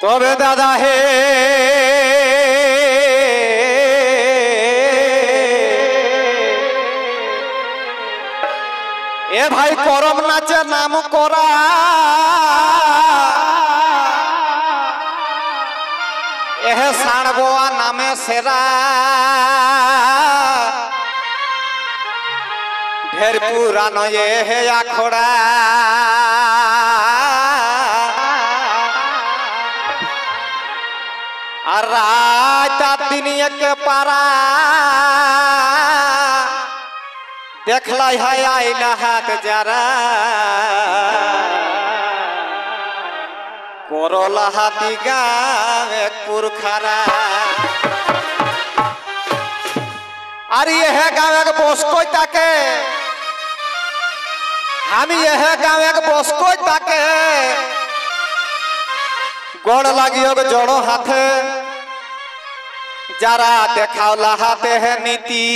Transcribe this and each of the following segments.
তবে দাদা হে এ ভাই করম নাচে নাম করা এহ সাড়বোয়া নামে সেরা ঢের পুরানো এ হে আখড়া আর রাত দিন একে পারা দেখলাই হয় আইলা হাত যারা করলা হাতি গাঁव এক পুরখারা আর यह गाँव एक बसकोई ताके हामी यह गाँव एक बसकोई ताके गोड़ लागियो जड़ो हाथे যারা দেখাওলা হাতে হে নীতি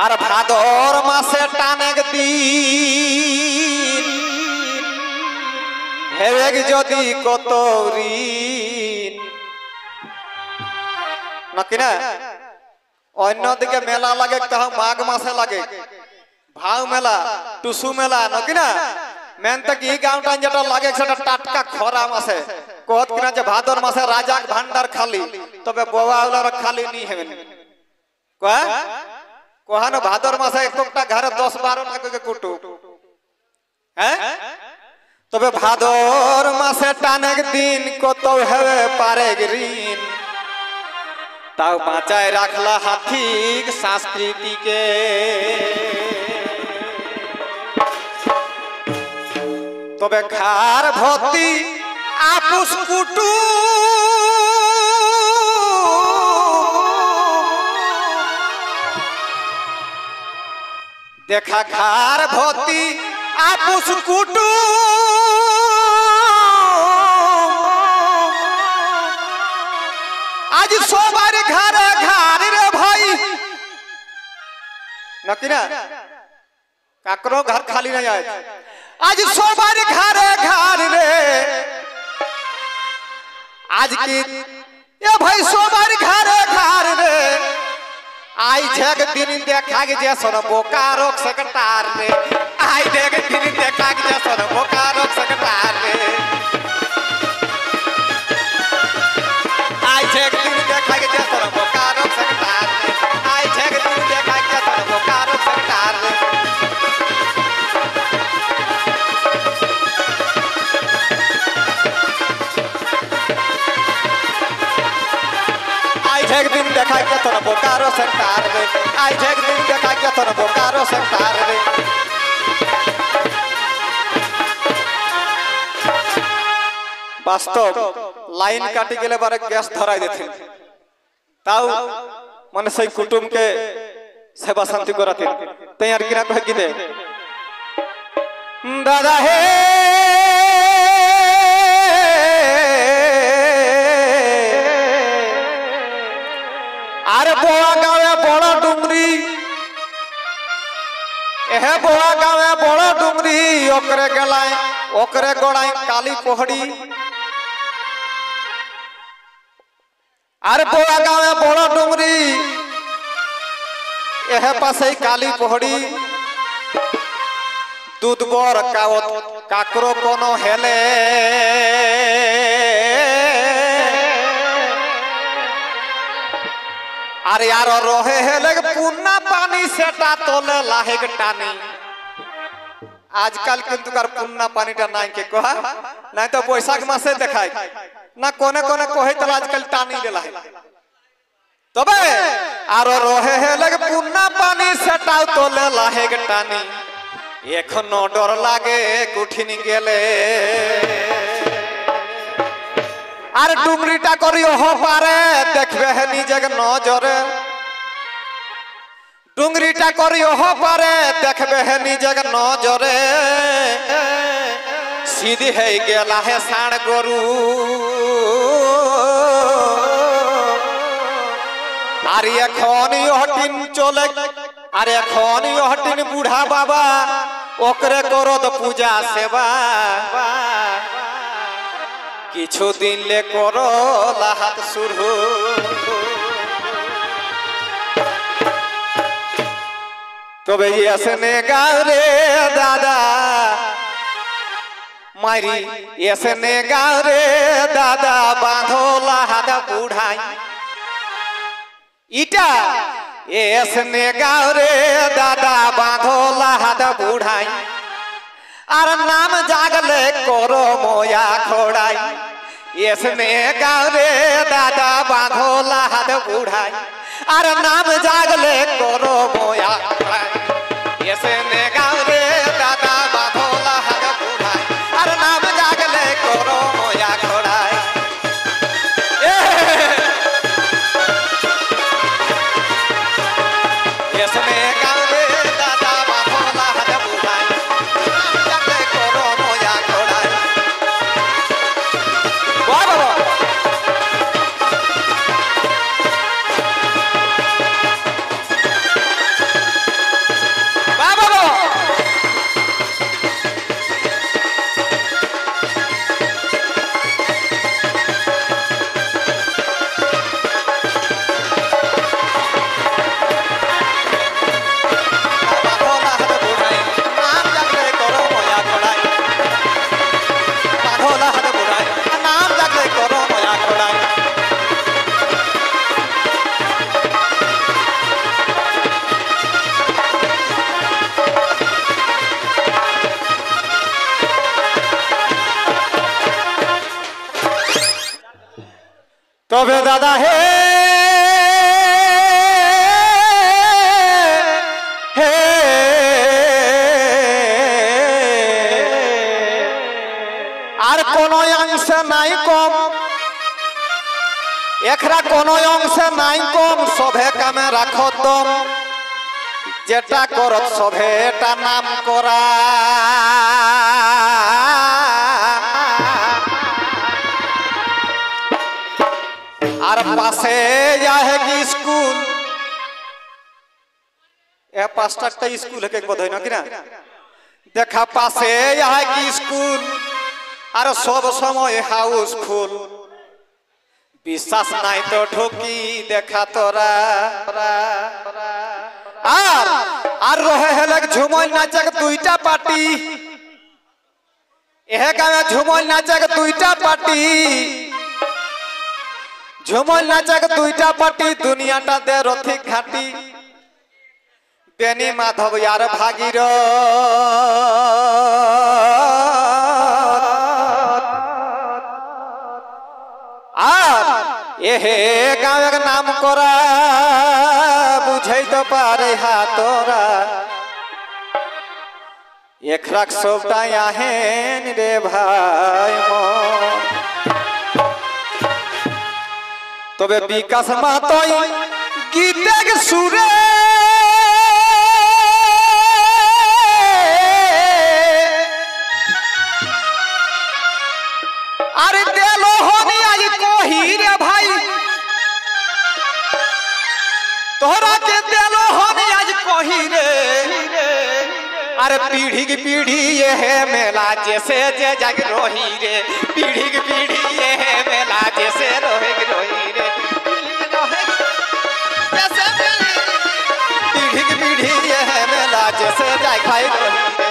আর ভাদর মাসে টানেক দিন হেবেক যদি কত ঋণ নাকি না অন্যদিকে মেলা লাগে তাও মাঘ মাসে লাগে ভাও মেলা টুসু মেলা নাকি না মেন তক এই গাঁওটা যেটা লাগে সেটা টাটকা খরা মাসে কত কিনা যে ভাদর মাসে রাজাক ভান্ডার খালি তবে বোয়াওলার খালি নি হেবেন কয়া কোহানো ভাদর মাসে একটা ঘরে 10-12 টাকা কুটু হ্যাঁ তবে ভাদর মাসে টানেক দিন কত হবে পারে ঋণ তাও বাঁচায় রাখলা হাতিক সংস্কৃতিকে তবে খার ভর্তি আপুস কুটু দেখা খার ভর্তি আপুস কুটু আজ সবার ঘরে ঘর রে ভাই নাকি না কাকরো ঘর খালি না যায় आज सबार घरे घर रे आज की ये भाई सबार घरे घर रे आई जग दिन देखा के जैसन बोकारो सकटार रे आई जग दिन देखा के जैसन बोकारो सकटार रे आई जग दिन देखा के जैसन बोकारो सकटार रे आई जग दिन देखा के जैसन बोकारो सकटार रे एक दिन देखा के तोर बोकारो सरकार रे आई एक दिन देखा के तोर बोकारो सरकार रे वास्तव लाइन काटी गेले बारे गैस धराई देथिन ताऊ माने सही कुटुम के सेवा शांति कराथिन तैयार किना कह कि दे दादा हे अरे बोआ गावे बड़ा डुंगरी एह बोआ गावे बड़ा डुंगरी ओकरे गलाय ओकरे गोड़ाई काली पोहड़ी अरे बोआ गावे बड़ा डुंगरी एह पासे काली पोहड़ी दूध बोर कावत काकरो कोनो हेले अरे यार रोहे हेले पुन्ना पानी सेटा तोले लाहेग टानी आजकल किंतु कर पुन्ना पानीटा নাই के कहा নাই तो बैसाख मासे देखाय ना कोने कोने कहे तो आजकल टानी लेला है तबे आरो रोहे हेले पुन्ना पानी सेटा तोले लाहेग टानी एखनो डर लागे कुठिनी गेले আর ডুমরিটা করিও পারে দেখবে হে নিজের নজরে ডুংরিটা করিও পারে দেখবে হে নিজের নজরে সিধি হয়ে গেলা হে ষাঁড় গরু আর এখন হটিন চলে আর এখন হটিন বুড়া বাবা ওকরে করত পূজা সেবা কিছুদিন লে করো লাহাত শুরু তবে এসনে গাঁরে দাদা মারি এসনে গাঁরে দাদা বাঁধো লাহাত বুড়াই ইটা এসনে গাঁরে দাদা বাঁধো লাহাত বুড়াই আর নাম জাগলে করো মোয়া খোড়াই এসনে গাঁরে দাদা বাঁধো লাহাত বুড়াই আর নাম জাগলে করো মোয়া খোড়াই এসনে গাঁরে দাদা বাঁধো লাহাত বুড়াই আর নাম জাগলে করো মোয়া খোড়াই এসনে গাঁরে দাদা বাঁধো লাহাত বুড়াই নাম জাগলে করো মোয়া খোড়াই বাবা তবে দাদা হে হে আর কোন অংশে নাই কম একরা কোন অংশে নাই কম সভে কামে রাখো দম যেটা করত সভে এটা নাম করা আর পাশে যাহে কি স্কুল এ পাঁচটা স্কুল হেকে বোধ হয় না কিনা দেখা পাশে যাহে কি স্কুল আর সব সময় হাউসফুল বিশ্বাস নাই তো ঢুকি দেখা তোরা আর রহে হেলে ঝুমল নাচক দুইটা পার্টি এহে গাঁয়ে ঝুমল নাচক দুইটা পার্টি ঝুমল নাচক দুইটা পার্টি দুনিয়াটা দে রথিক ঘাটি বেনি মাধব আর ভাগির আর এহে গাঁয়ের নাম করা বুঝাইতে পারে হাতরা একরাক সবটাই আহেন রে ভাই তবে বিকাশ মাতই গীতের সুরে আরে দেল হনি আজ কহি রে ভাই তোরা के देल हनी आज कही रे अरे पीढ़ी की पीढ़ी ये है मेला जैसे जे जग रोही रे पीढ़ी की पीढ़ी ये है मेला जैसे रोही रोही रे पीढ़ी की पीढ़ी ये है मेला जैसे जग भाई रोही रे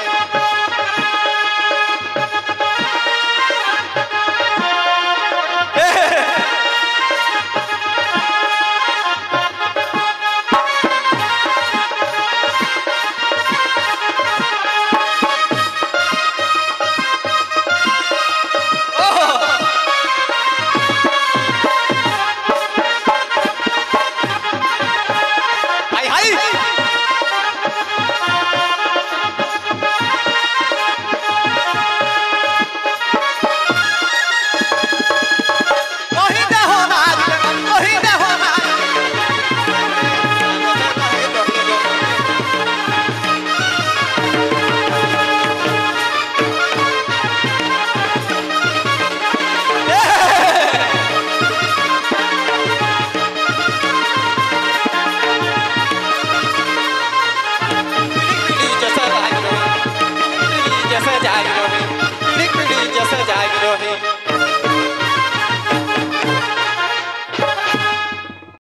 দেশে যাইব